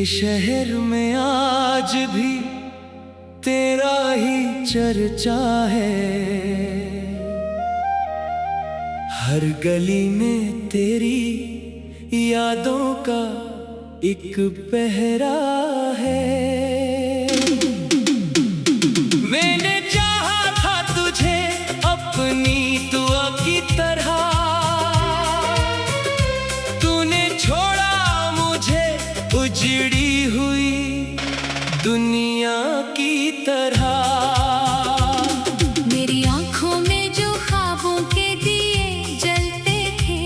शहर में आज भी तेरा ही चर्चा है। हर गली में तेरी यादों का एक पहरा है। मैंने चाहा था तुझे अपनी दुआ की तरह, तूने छोड़ा मुझे उजड़ी हुई दुनिया की तरह। मेरी आंखों में जो ख्वाबों के दिए जलते थे,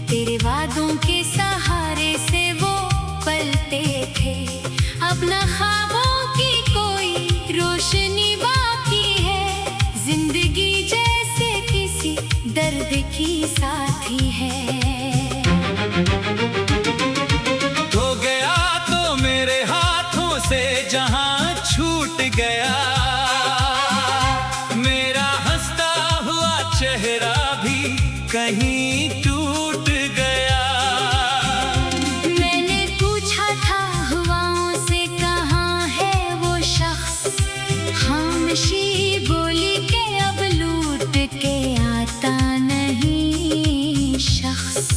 तेरे वादों के सहारे से वो पलते थे। अब न ख्वाबों की कोई रोशनी बाकी है, जिंदगी जैसे किसी दर्द की साथी है। हो गया तो मेरे हाथों से जहां छूट गया, मेरा हंसता हुआ चेहरा भी कहीं टूट गया। मैंने पूछा था हवाओं से कहाँ है वो शख्स, खामोशी बोली के अब लूट के आता नहीं शख्स।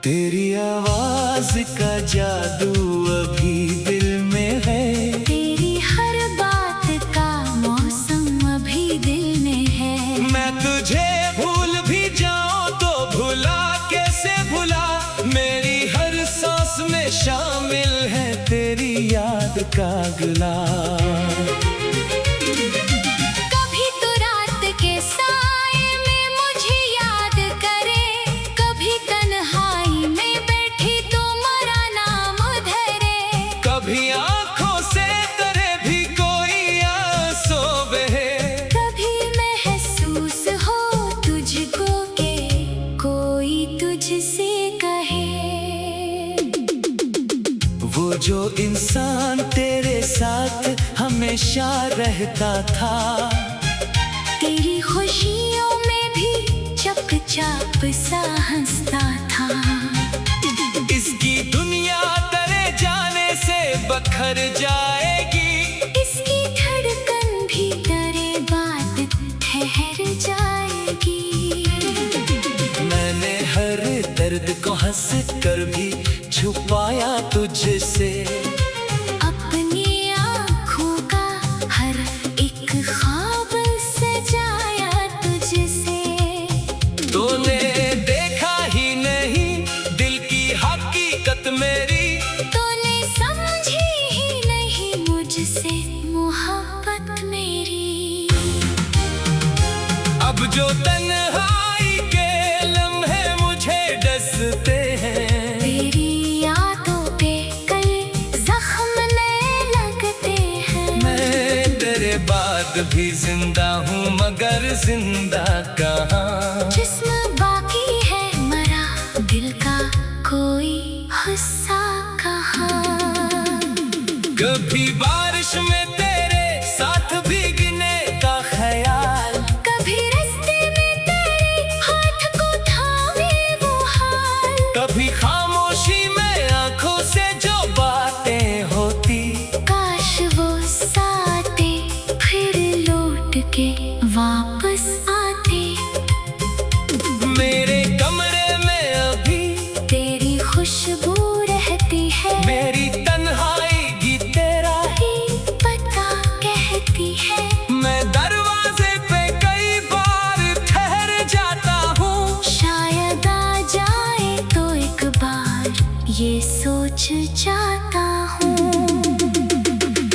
तेरी आवाज का जादू अभी दिल में है, तेरी हर बात का मौसम अभी दिल में है। मैं तुझे भूल भी जाऊं तो भुला कैसे भुला, मेरी हर सांस में शामिल है तेरी याद का गुलाब। कभी तो रात के साए में मुझे याद करे, कभी तन्हाई में बैठी तो मरा नाम धरे। कभी आंखों से तेरे भी कोई आंसू बहे, कभी महसूस हो तुझको के कोई तुझसे कहे। वो जो इंसान तेरे साथ हमेशा रहता था, तेरी खुशियों में भी चुपचाप सा हंसता था। इसकी दुनिया तेरे जाने से बखर जाएगी, इसकी धड़कन भी तेरे बाद ठहर जाएगी। मैंने हर दर्द को हंस कर भी छुपाया तुझसे, अपनी आँखों का हर एक ख्वाब सजाया तुझसे। तूने देखा ही नहीं दिल की हकीकत मेरी, तूने समझी ही नहीं मुझसे मोहब्बत मेरी। अब जो तन्हाई के लम्हे मुझे डसते हैं, तेरी यादों पे कई जख्म नए लगते हैं। मैं तेरे बाद भी जिंदा हूँ मगर जिंदा कहाँ। जिस्म बाकी है मरा, दिल का कोई हिस्सा कहाँ। कभी बारिश में तेरे साथ भीगने का ख्याल, कभी रास्ते में तेरे हाथ को थामे वो हाल। कभी खामोशी में आंखों से जो बातें होती, काश वो साथे फिर लौट के वापस आते। मेरे कमरे में अभी तेरी खुशबू रहती है, मेरी तन्हाई भी तेरा ही पता कहती है। मैं दरवाजे पे कई बार ठहर जाता हूँ, शायद आ जाए तो एक बार ये सोच जाता हूँ।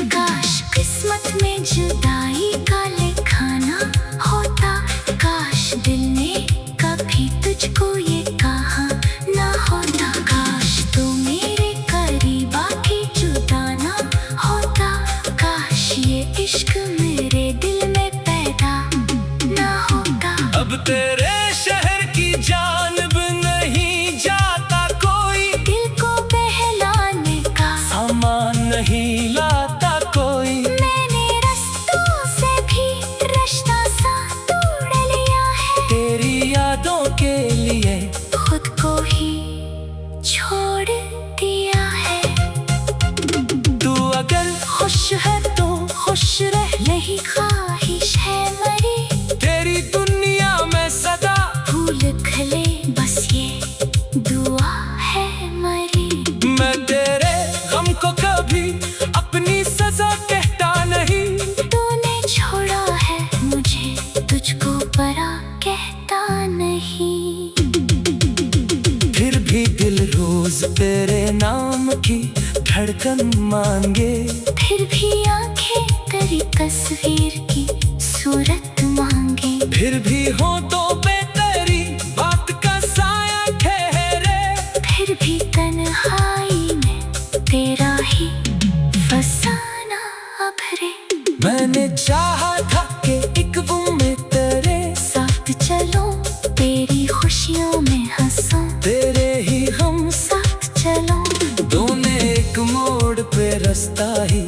काश किस्मत में जुदाई का लिखाना होता, काश दिल ने कभी तुझको ये कहा ना होता। काश तू मेरे करीब आके जुदा ना होता, काश ये इश्क मेरे दिल में पैदा ना होता। अब तेरे शहर की जानब नहीं जाता कोई, दिल को बहलाने का सामान नहीं लाता कोई। मैंने रास्तों से भी रिश्ता सा तोड़ लिया है, तेरी यादों के लिए खुद को ही छोड़ दिया। रोज तेरे नाम की धड़कन मांगे, फिर भी आंखें तेरी तस्वीर की सूरत मांगे। फिर भी होठों पे तेरी बात का साया ठहरे, फिर भी तन्हाई में तेरा ही फसाना अभरे। मैंने चाहा था कि एक वो में तेरे साथ चलो, तेरी खुशियों में हंसो, तेरे ही हम साथ चलो। दोनों एक मोड़ पे रास्ता ही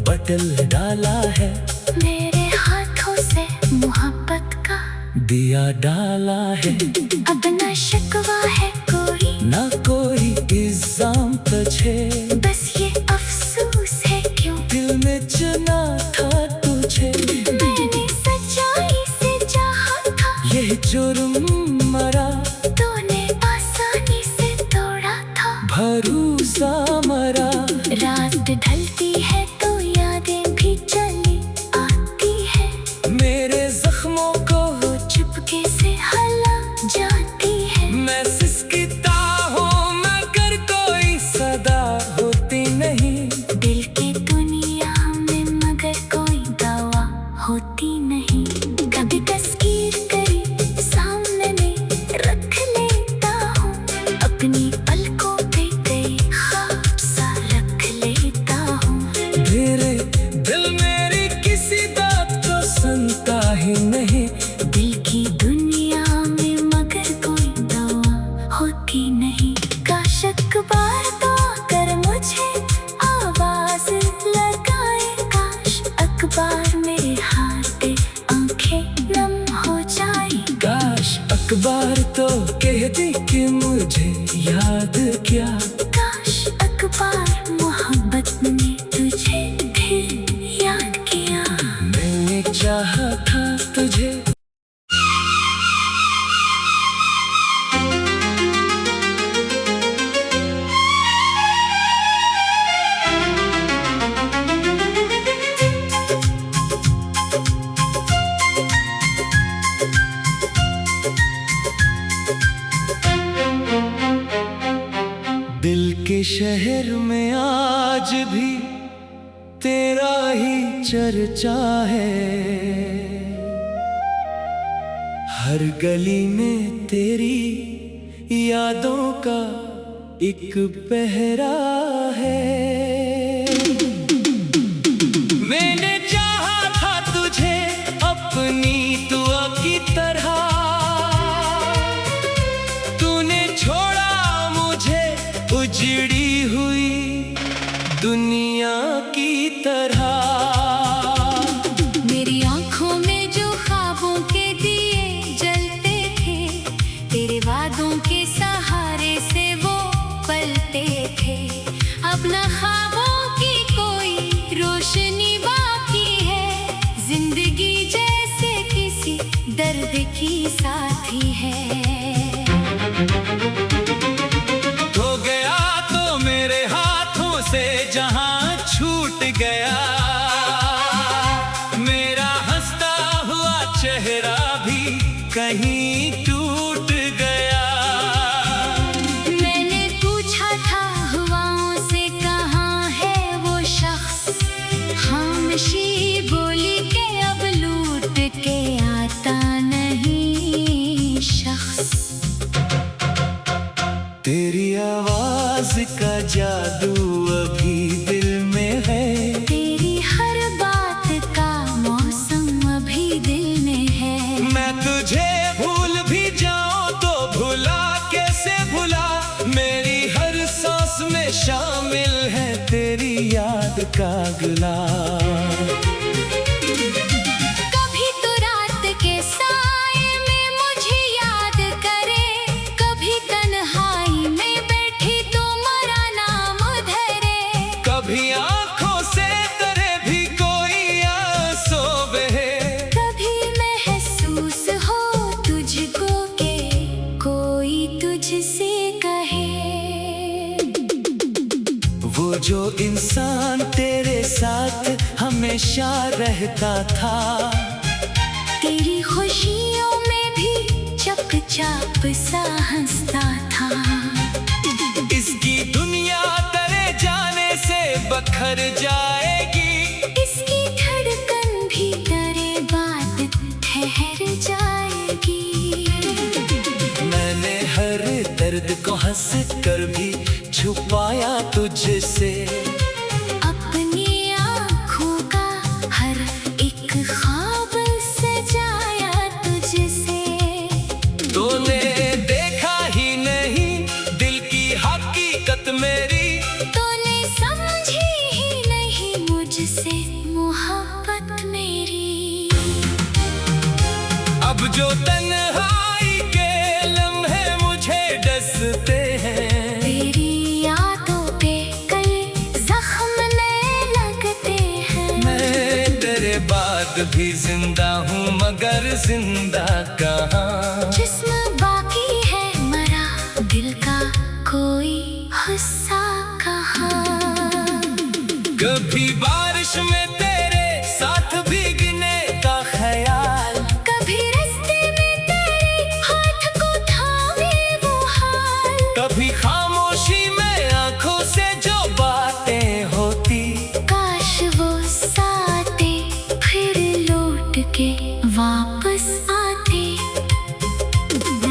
बदल डाला है, मेरे हाथों से मोहब्बत का दिया डाला है। अब न शिकवा है कोई, ना कोई इल्जाम तुझे, बस ये अफसोस है क्यों दिल में चुना था तुझे। मैंने सच्चाई से चाहा था, यही जुर्म मरा तूने आसानी से तोड़ा था। भरोसा मरा, रात ढलती है तो यादें भी चली आती है, मेरे जख्मों को चुपके से हला जाती है। मैं सिसकता हूँ मगर कोई सदा होती नहीं, दिल की दुनिया में मगर कोई दवा होती नहीं। कभी तस्वीर तेरी सामने रख लेता हूँ, अपनी पलकों पे तेरे ख्वाब सा रख लेता हूँ। मेरे दिल मेरी किसी बात को सुनता ही नहीं, दिल की दुनिया में मगर कोई दवा होती नहीं। काश अखबार तो आकर मुझे आवाज लगाए, काश अखबार मेरे हाथ पे आंखें नम हो जाए। काश अखबार तो कह दी कि मुझे याद क्या, काश अखबार मोहब्बत ने तुझे फिर याद किया। मैंने चाहा था तुझे। दिल के शहर में आज भी तेरा ही चर्चा है, हर गली में तेरी यादों का एक पहरा है। मैंने चाहा था तुझे अपनी दुआ की तरह, तूने छोड़ा मुझे उजड़ी हुई दुनिया की तरह। मेरी आंखों में जो ख्वाबों के दिए जलते थे, तेरे वादों के सहारे से वो पलते थे। अब न ख्वाबों की कोई रोशनी बाकी है, जिंदगी जैसे किसी दर्द की साथी है। हो गया तो मेरे हाथों से जहां छूट गया, मेरा हंसता हुआ चेहरा भी कहीं टूट गया। मैंने पूछा था हवाओं से कहाँ है वो शख्स, खामोशी बोली के अब लूट के आता नहीं शख्स। तेरी आवाज का जादू अभी दिल में है, तेरी हर बात का मौसम अभी दिल में है। मैं तुझे भूल भी जाऊं तो भुला कैसे भुला, मेरी हर सांस में शामिल है तेरी याद का गुलाब। कभी तो रात के साए में मुझे याद करे, कभी तन्हाई में बैठी तो मरा नाम धरे। कभी आंखों से तेरे भी कोई आंसू बहे, कभी महसूस हो तुझको के कोई तुझसे कहे। वो जो इंसान तेरे साथ हमेशा रहता था, तेरी खुशियों में भी चुपचाप सा हंसता था। इसकी बिखर जाएगी। इसकी धड़कन भी तेरे बाद ठहर जाएगी। मैंने हर दर्द को हंस कर भी छुपाया तुझसे। अपनी आँखों का हर एक ख्वाब सजाया तुझसे। तूने देखा ही नहीं दिल की हकीकत मेरी। तूने समझी ही नहीं मुझसे मोहब्बत मेरी। अब जो तन्हाई के लम्हे मुझे डसते हैं, तेरी यादों पे कई जख्म नए लगते हैं। मैं तेरे बाद भी जिंदा हूँ मगर जिंदा कहाँ। जिस्म बाकी है मरा, दिल का कोई हिस्सा कहाँ। कभी बारिश में तेरे साथ भीगने का ख्याल, कभी रास्ते में तेरे हाथ को थामे वो हाल। कभी खामोशी में आंखों से जो बातें होती। काश वो साथे फिर लौट के वापस आते।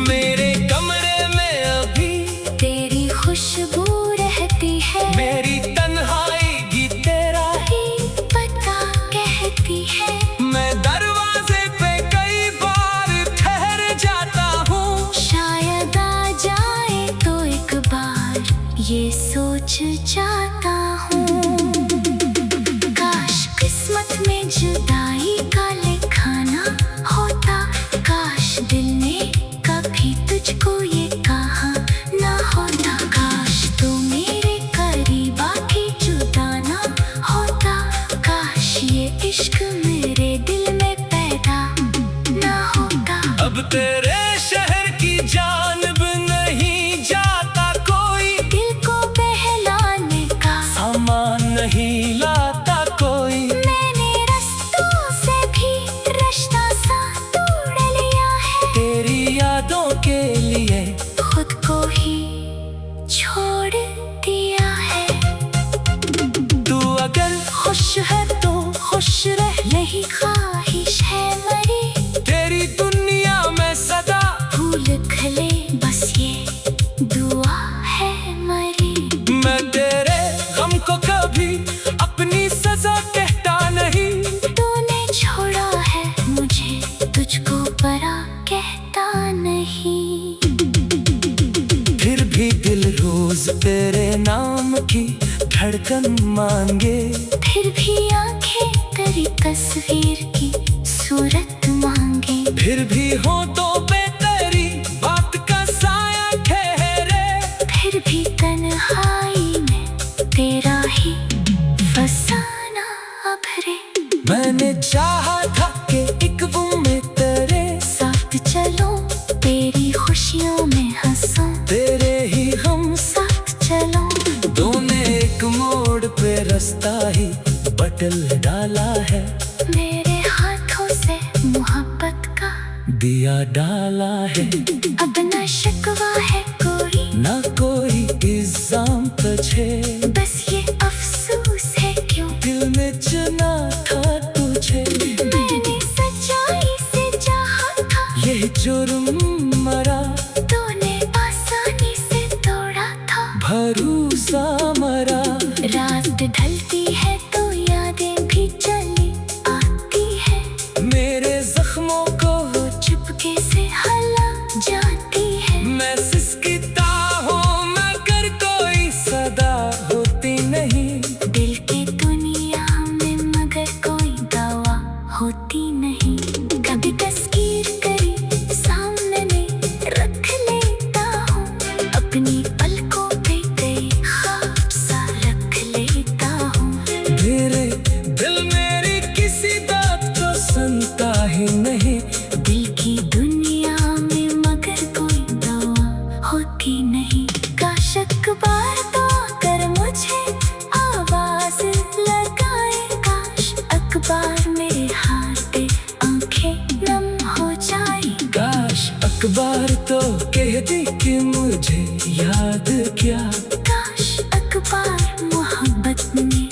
मेरे कमरे में अभी तेरी खुशबू रहती है। मेरी तन्हाई भी तेरा ही पता कहती है। मैं दरवाजे पे कई बार ठहर जाता हूँ। शायद आ जाए तो एक बार ये सोच जाता हूँ। काश किस्मत में जुदाई का लिखाना होता। काश दिल ने कभी तुझको ये कहा ना होता। काश तू मेरे करीब आके जुदा ना होता। काश ये इश्क मेरे दिल में पैदा ना होता। अब तेरे शहर की जानब नहीं जाता कोई। दिल को बहलाने का सामान नहीं लाता कोई। मैंने रास्तों से भी रास्ता सा तोड़ लिया है। तेरी यादों के लिए खुद को ही छोड़ दिया है। तू अगर खुश है तो खुश रह, यही ख्वाहिश है मरी। तेरी दुनिया में सदा फूल खिले बस ये दुआ है मरी। मैं तेरे गम को कभी अपनी सजा कहता नहीं। तूने छोड़ा है मुझे तुझको परा कहता नहीं। फिर भी दिल रोज तेरे नाम की धड़कन मांगे। फिर भी आंखें तेरी तस्वीर की सूरत मांगे। फिर भी हो तो बेतरी बात का साया ठहरे। फिर भी तन्हाई में तेरा ही फसाना भरे। मैंने चाहा था कि एक वो में तेरे साथ चलो तेरी खुशियों में हंसो। तेरे ही हम साथ चलो दोनों एक मोड़ पे रास्ता ही बदल डाला है। मेरे हाथों से मोहब्बत का दिया डाला है। अब न शिकवा है कोई ना कोई इल्जाम तुझे। बस ये अफसोस है क्यों दिल में चुना था तुझे। मैंने सच्चाई से चाहा था। ये जुर्म मरा तूने आसानी से तोड़ा था। भरोसा मरा। रात ढलती है तो यादें भी चली आती है। मेरे जख्मों को चुपके से हला जाती है। मैं सिसकता हूँ मगर कोई सदा होती नहीं। दिल की दुनिया में मगर कोई दवा होती नहीं। कभी तस्वीर करी सामने रख लेता हूँ। अपनी पलकों पे कई ख्वाब सा रख लेता हूँ। मेरे दिल मेरी किसी बात को सुनता ही नहीं। दिल की दुनिया में मगर कोई दवा होती नहीं। काश अखबार तो आकर मुझे आवाज लगाए। काश अखबार मेरे हाथ पे आंखें नम हो जाए। काश अखबार तो कहती कि मुझे याद क्या। काश अखबार मोहब्बत में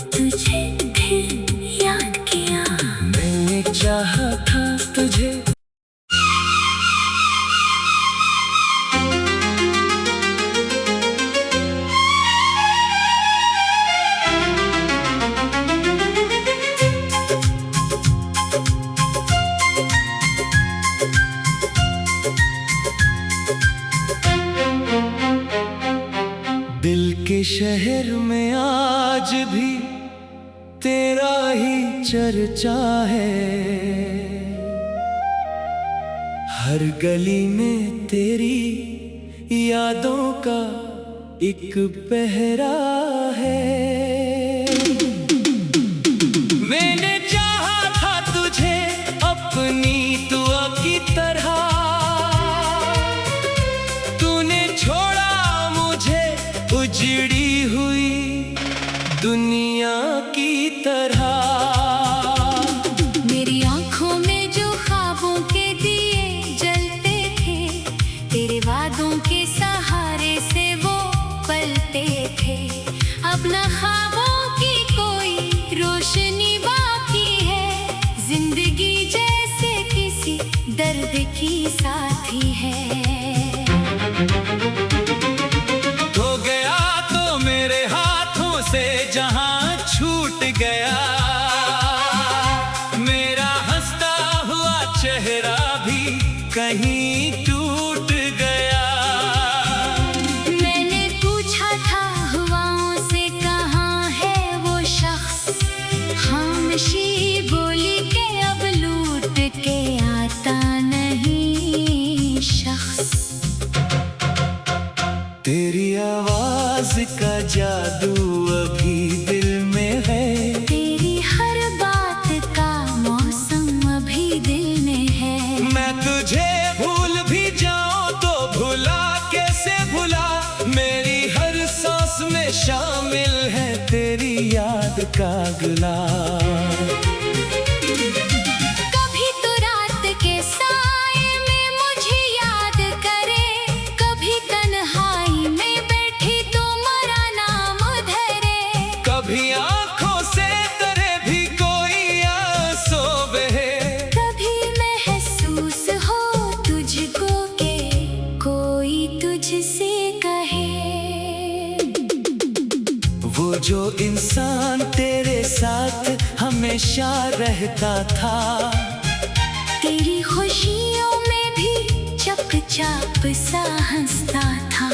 ये शहर में आज भी तेरा ही चर्चा है। हर गली में तेरी यादों का एक पहरा है। मैंने चाहा था तुझे अपनी दुआ की तरह, तूने छोड़ा मुझे उजड़ी हुई दुनिया की तरह। मेरी आंखों में जो ख्वाबों के दिए जलते थे, तेरे वादों के सहारे से वो पलते थे। अब न ख्वाबों की कोई रोशनी बाकी है, जिंदगी जैसे किसी दर्द की साथी है। हो गया तो मेरे हाथों से जहां छूट गया, मेरा हंसता हुआ चेहरा भी कहीं टूट गया। मैंने पूछा था हवाओं से कहाँ है वो शख्स, खामोशी बोली के अब लूट के आता नहीं शख्स। तेरी आवाज का जादू अभी दिल में है, तेरी हर बात का मौसम अभी दिल में है। मैं तुझे भूल भी जाऊं तो भुला कैसे भुला, मेरी हर सांस में शामिल है तेरी याद का गुलाब। कभी तो रात के साए में मुझे याद करे, कभी तन्हाई में बैठी तो मरा नाम धरे। कभी आंखों से तेरे भी कोई आंसू बहे, कभी महसूस हो तुझको के कोई तुझसे कहे। वो जो इंसान तेरे साथ हमेशा रहता था, तेरी खुशियों में भी चुपचाप सा हंसता था।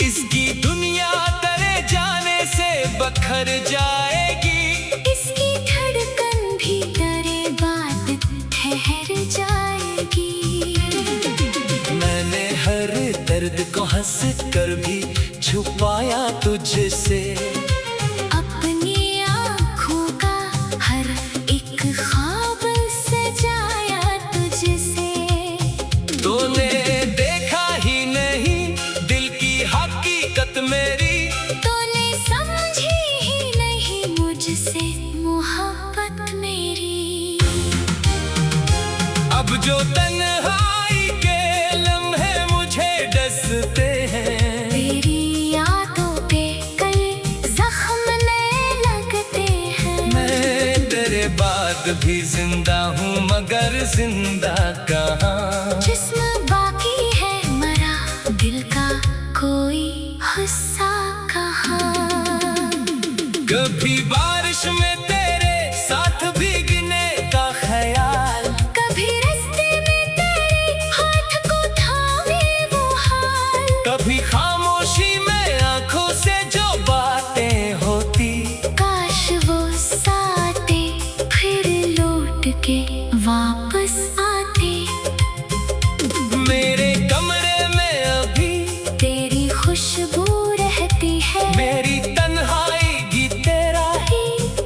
इसकी दुनिया तेरे जाने से बखर जाएगी, इसकी धड़कन भी तेरे बाद ठहर जाएगी। मैंने हर दर्द को हंस कर भी छुपाया तुझसे, अपनी आँखों का हर एक ख्वाब सजाया तुझसे। तूने देखा ही नहीं दिल की हकीकत मेरी, तूने समझी ही नहीं मुझसे मोहब्बत मेरी। अब जो तन्हाई के लम्हे मुझे डसते हैं, तेरी यादों पे कई जख्म नए लगते हैं। मैं तेरे बाद भी जिंदा हूँ मगर जिंदा कहाँ। जिस्म बाकी है मरा, दिल का कोई हिस्सा कहाँ। कभी बारिश में तेरे साथ भीगने का ख्याल, कभी रास्ते में तेरे हाथ को थामे वो हाल। कभी खामोशी में आंखों से जो बातें होती, काश वो साथे फिर लौट के वापस आते। मेरे कमरे में अभी तेरी खुशबू रहती है, मेरी तन्हाई भी तेरा ही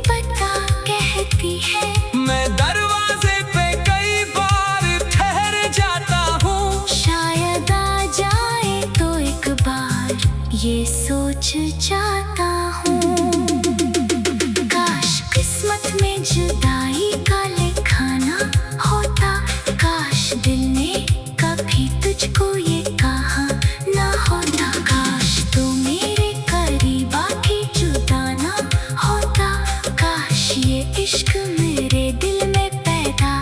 पता कहती है। मैं दरवाजे पे कई बार ठहर जाता हूँ, शायद आ जाए तो एक बार ये सोच जाता हूँ। काश किस्मत में जुदाई का लिखाना होता, काश दिल ने कभी तुझको ये कहा ना होता। काश तू मेरे करीब आके जुदा ना होता, काश ये इश्क मेरे दिल में पैदा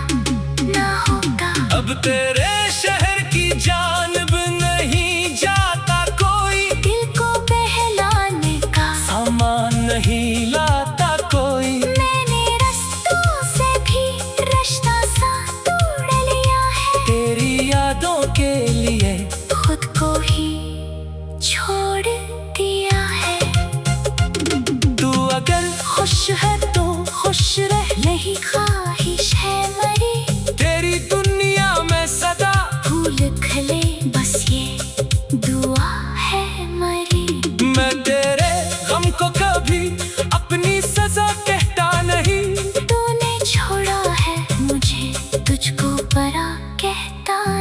ना होता। अब तेरे शहर की जानब नहीं जाता कोई, दिल को बहलाने का सामान नहीं लाता कोई। मैंने रास्तों से भी रास्ता सा तोड़ लिया है, तेरी यादों के लिए खुद को ही छोड़ दिया।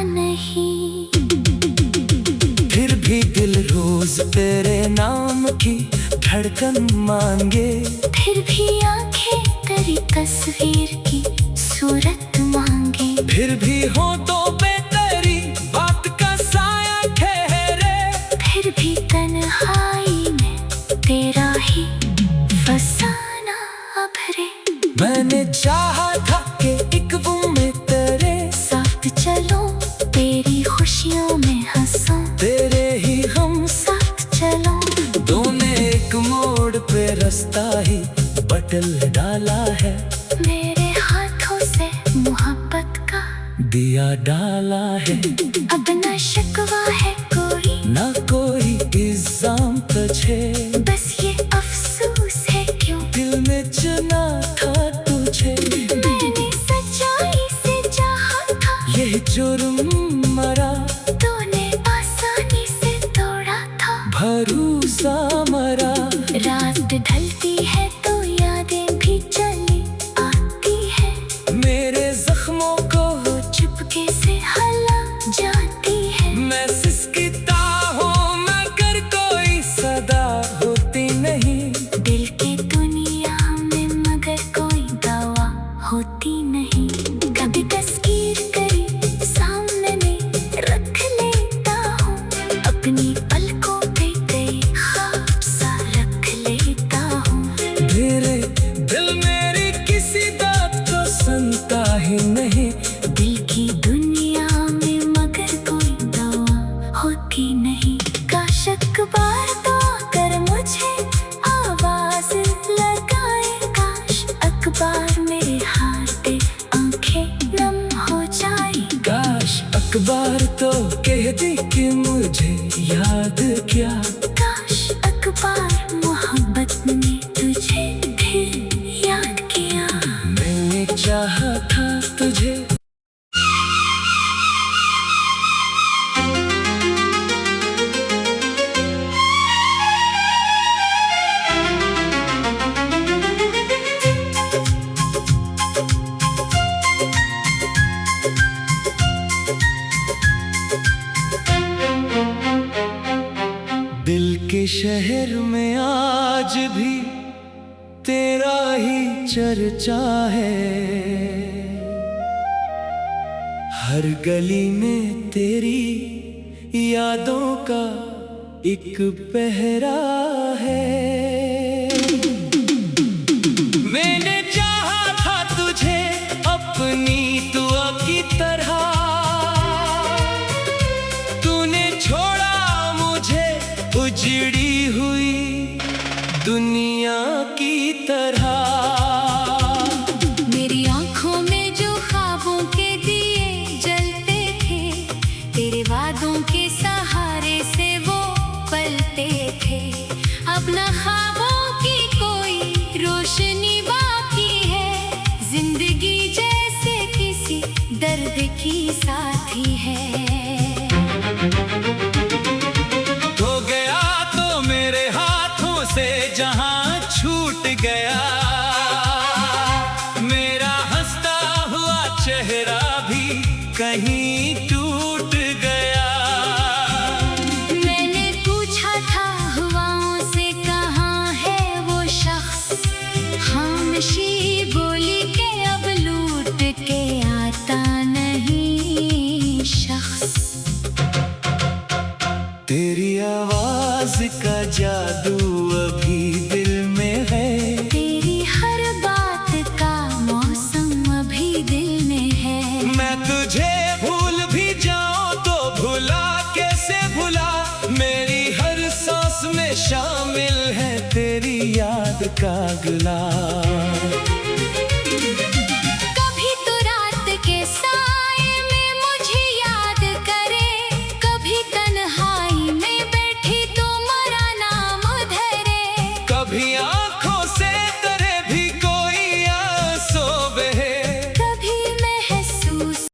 नहीं। फिर भी दिल रोज तेरे नाम की धड़कन मांगे, फिर भी आंखें तेरी तस्वीर की सूरत मांगे। फिर भी हो तो बेतरी बात का साया ठहरे, फिर भी तन्हाई में तेरा ही फसाना अभरे। मैंने चाहा था कि एक वो में तेरे साथ चलो, तेरी खुशियों में हंसो, तेरे ही हम साथ चलो। दोनों एक मोड़ पे रास्ता ही बदल डाला है, मेरे हाथों से मोहब्बत का दिया डाला है। अब न शिकवा है कोई, ना कोई इल्जाम तुझे, बस ये अफसोस है क्यों दिल में चुना था तुझे। मैंने सच्चाई से चाहा था, यही जुर्म मरा तूने आसानी से तोड़ा था। भरोसा मरा, रात ढलती है तो यादें भी चली आती है, मेरे जख्मों को चुपके से हला जाती है। मैं सिसकता हूँ मगर कोई सदा होती नहीं, दिल की दुनिया में मगर कोई दवा होती नहीं। कभी तस्वीर करी सामने में रख लेता हूँ, अपनी पलकों पे कई ख्वाब सा रख लेता हूँ। मेरे दिल मेरी किसी बात को सुनता ही नहीं, दिल की दुनिया में मगर कोई दवा होती नहीं। काश अखबार तो आकर मुझे आवाज लगाए, काश अखबार मेरे हाथ पे आंखें नम हो जाए। काश अखबार तो कह दी कि मुझे याद क्या, काश अखबार मोहब्बत ने तुझे फिर याद किया। मैंने चाहा था तुझे। दिल के शहर में आज भी तेरा ही चर्चा है, हर गली में तेरी यादों का एक पहरा है। मैंने चाहा था तुझे अपनी दुआ की तरह, तूने छोड़ा मुझे उजड़ी हुई दुनिया की तरह। मेरी आंखों में जो ख्वाबों के दिए जलते थे, तेरे वादों के सहारे से वो पलते थे। अब न ख्वाबों की कोई रोशनी बाकी है, जिंदगी जैसे किसी दर्द की साथी है। हो गया तो मेरे हाथों से जहां छूट गया, मेरा हंसता हुआ चेहरा भी कहीं टूट गया। मैंने पूछा था हवाओं से कहाँ है वो शख्स, खामोशी बोली के अब लूट के आता नहीं शख्स। तेरी आवाज का जादू अभी दिल में है, तेरी हर बात का मौसम अभी दिल में है। मैं तुझे भूल भी जाऊं तो भुला कैसे भुला, मेरी हर सांस में शामिल है तेरी याद का गुलाब।